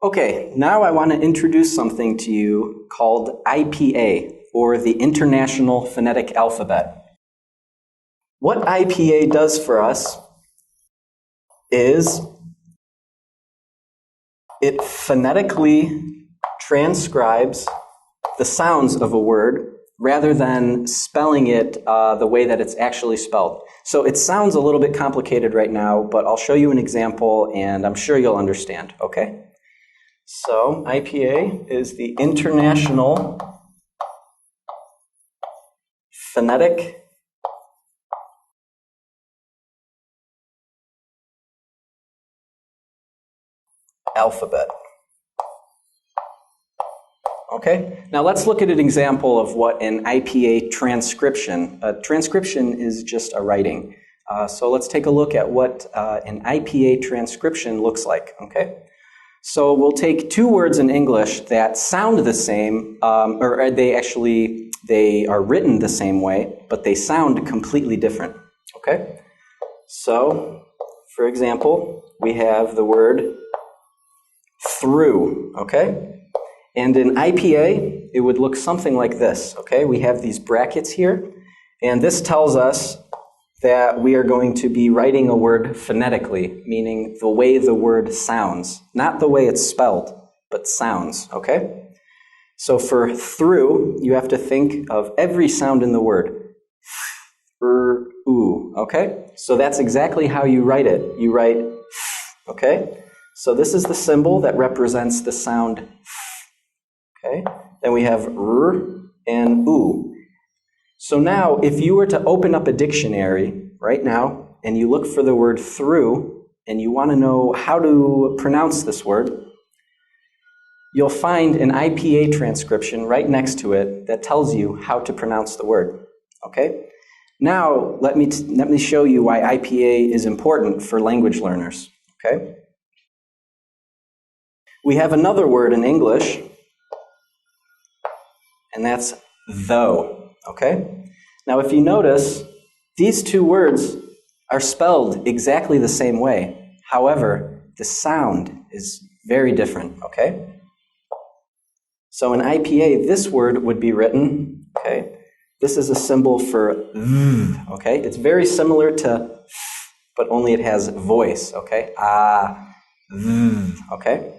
Okay, now I want to introduce something to you called IPA, or the International Phonetic Alphabet. What IPA does for us is it phonetically transcribes the sounds of a word rather than spelling it the way that it's actually spelled. So it sounds a little bit complicated right now, but I'll show you an example and I'm sure you'll understand, okay? So IPA is the International Phonetic Alphabet. Okay, now let's look at an example of what an IPA transcription. A transcription is just a writing. So let's take a look at what an IPA transcription looks like, okay? So we'll take two words in English that sound the same, or they are written the same way, but they sound completely different, okay? So, for example, we have the word through, okay? And in IPA, it would look something like this, okay? We have these brackets here, and this tells us that we are going to be writing a word phonetically, meaning the way the word sounds, not the way it's spelled, but sounds, okay? So for through, you have to think of every sound in the word. Ooh, okay? So that's exactly how you write it. You write, okay? So this is the symbol that represents the sound, okay? Then we have r and oo. So now, if you were to open up a dictionary right now, and you look for the word through, and you want to know how to pronounce this word, you'll find an IPA transcription right next to it that tells you how to pronounce the word, okay? Now, let me show you why IPA is important for language learners, okay? We have another word in English, and that's though, okay? Now, if you notice, these two words are spelled exactly the same way. However, the sound is very different, okay? So in IPA, this word would be written, okay? This is a symbol for okay? It's very similar to but only it has voice, okay? Okay?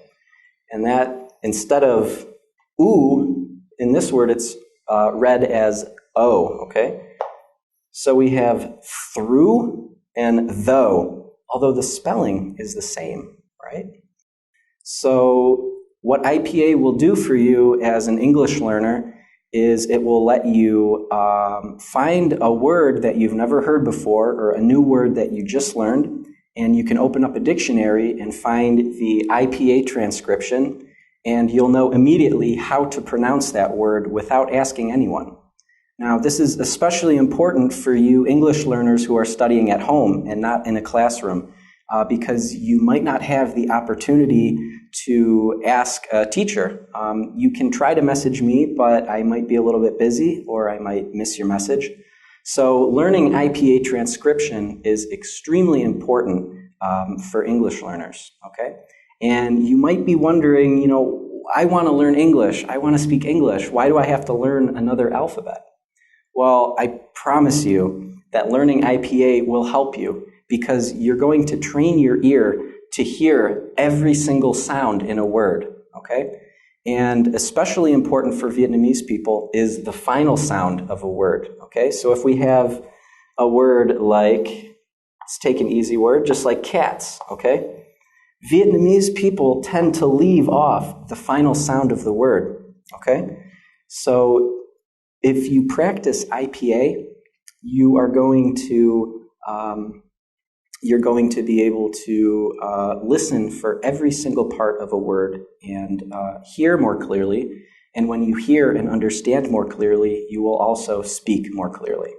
And that, instead of oo, in this word, it's read as o, okay? So we have through and though, although the spelling is the same, right? So what IPA will do for you as an English learner is it will let you find a word that you've never heard before or a new word that you just learned, and you can open up a dictionary and find the IPA transcription, and you'll know immediately how to pronounce that word without asking anyone. Now, this is especially important for you English learners who are studying at home and not in a classroom, because you might not have the opportunity to ask a teacher. You can try to message me, but I might be a little bit busy or I might miss your message. So learning IPA transcription is extremely important for English learners, okay? And you might be wondering, I want to learn English. I want to speak English. Why do I have to learn another alphabet? Well, I promise you that learning IPA will help you because you're going to train your ear to hear every single sound in a word, okay? And especially important for Vietnamese people is the final sound of a word, okay? So if we have a word like, let's take an easy word, just like cats, okay? Vietnamese people tend to leave off the final sound of the word, okay? So if you practice IPA, you're going to be able to listen for every single part of a word and hear more clearly. And when you hear and understand more clearly, you will also speak more clearly.